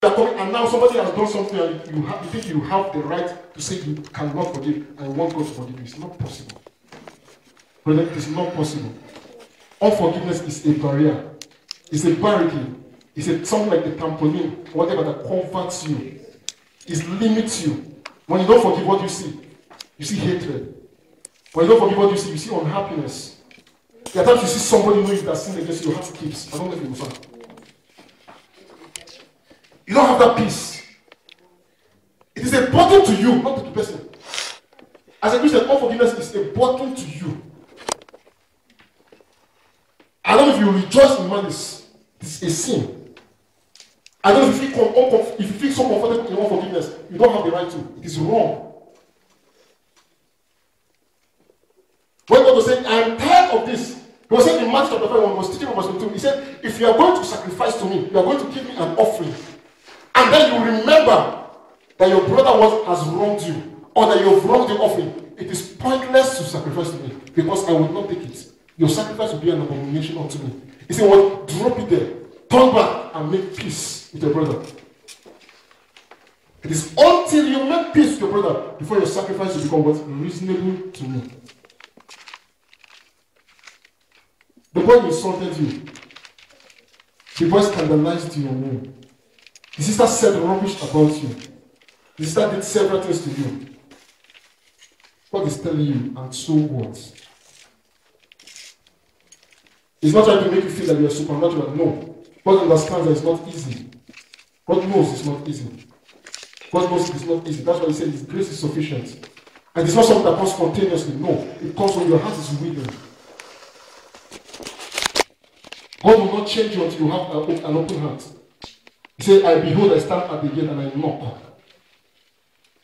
You are coming, and now somebody has done something, and you think you have the right to say you cannot forgive and you want God to forgive you. It's not possible. Brother, it is not possible. Unforgiveness is a barrier. It's a barricade. It's something like a trampoline, whatever that converts you. It limits you. When you don't forgive, what you see? You see hatred. When you don't forgive, what you see unhappiness. There are times you see somebody knowing that sin against you, your heart keeps. I don't know if you understand. You don't have that peace. It is a burden to you, not to the person. As a Christian, unforgiveness is a burden to you. I don't know if you rejoice in malice. It's a sin. I don't know if you feel so comfortable in unforgiveness, you don't have the right to. It is wrong. When God was saying, I am tired of this, he was saying in Matthew chapter 5, when he was teaching from verse 22, he said, if you are going to sacrifice to me, you are going to give me an offering. And then you remember that your brother has wronged you, or that you have wronged the offering. It is pointless to sacrifice to me, because I will not take it. Your sacrifice will be an abomination unto me. He said, well, drop it there. Turn back and make peace with your brother. It is until you make peace with your brother before your sacrifice will become what? Reasonable to me. The boy insulted you. The boy scandalized your name. The sister said rubbish about you. The sister did several things to you. God is telling you, and so what? He's not trying to make you feel that you are supernatural. No. God understands that it's not easy. God knows it's not easy. God knows it's not easy. That's why he said his grace is sufficient. And it's not something that comes spontaneously. No. It comes when your heart is willing. God will not change you until you have an open heart. He said, I behold, I stand at the gate and I knock.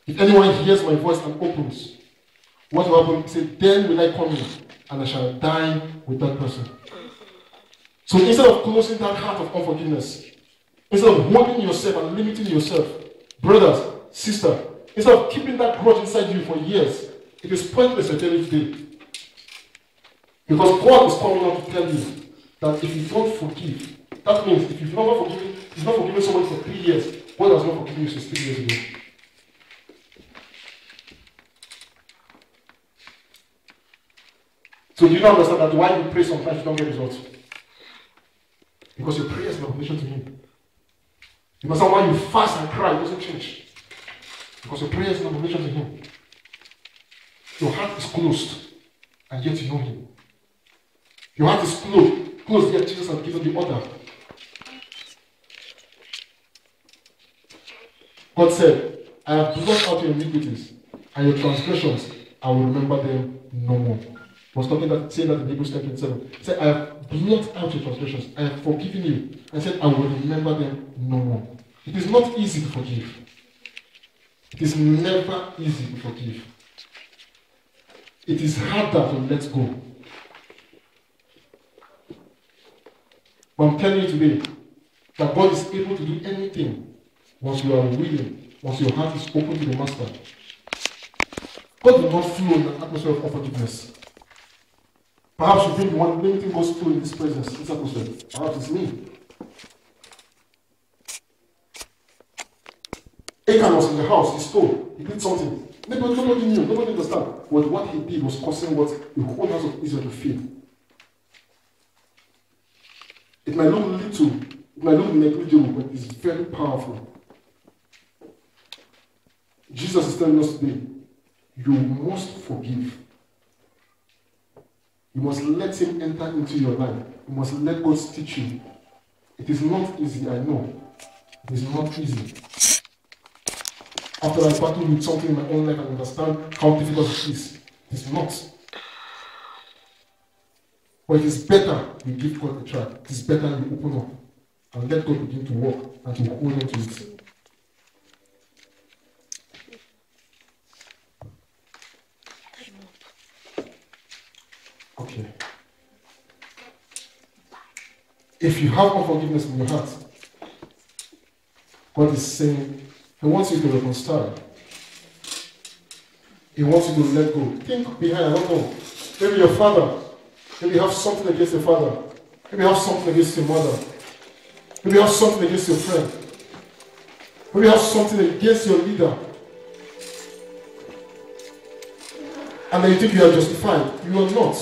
If anyone hears my voice and opens, what will happen? He said, then will I come in and I shall dine with that person. So instead of closing that heart of unforgiveness, instead of holding yourself and limiting yourself, brothers, sister, instead of keeping that grudge inside you for years, it is pointless to tell you today. Because God is coming out to tell you that if you don't forgive, that means if you've not forgiven somebody for 3 years, God has not forgiven you since 3 years ago. So do you not understand that why you pray sometimes you don't get results? Because your prayer is an obligation to Him. You understand why you fast and cry, it doesn't change. Because your prayer is an obligation to Him. Your heart is closed, and yet you know Him. Your heart is closed, yet Jesus has given the order. God said, I have blotted out your iniquities, and your transgressions, I will remember them no more. He was saying that in Hebrews 10:27. He said, I have blotted out your transgressions, I have forgiven you, and said, I will remember them no more. It is not easy to forgive. It is never easy to forgive. It is harder to let go. But I'm telling you today that God is able to do anything once you are willing, once your heart is open to the Master. God will not flow in an atmosphere of unforgiveness. Perhaps you think one limiting goes through in this presence, this atmosphere. Perhaps it's me. Achan was in the house, he stole, he did something. Nobody knew, nobody understood. But what he did was causing what the whole house of Israel to feel. It might look little, it might look negligible, but it's very powerful. Jesus is telling us today, you must forgive. You must let Him enter into your life. You must let God teach you. It is not easy, I know. It is not easy. After I battle with something in my own life and understand how difficult it is not. But it is better you give God a try. It is better you open up and let God begin to work and to hold on to it. Okay. If you have unforgiveness in your heart, God is saying, He wants you to reconcile. He wants you to let go. Think behind, I don't know. Maybe your father. Maybe you have something against your father. Maybe you have something against your mother. Maybe you have something against your friend. Maybe you have something against your leader. And then you think you are justified. You are not.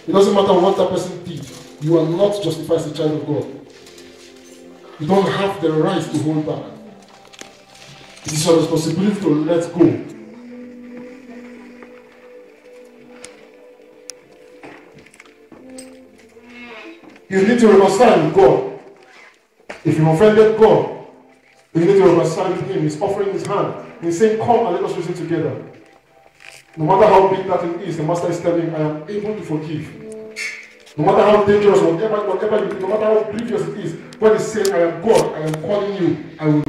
It doesn't matter what that person did. You are not justified as a child of God. You don't have the right to hold back. It is your responsibility to let go. You need to reconcile with God. If you offended God, you need to reconcile with Him. He's offering His hand. He's saying, come and let us reason together. No matter how big that thing is, the Master is telling you, I am able to forgive. No matter how dangerous, whatever you do, no matter how grievous it is, God is saying, I am God, I am calling you, I will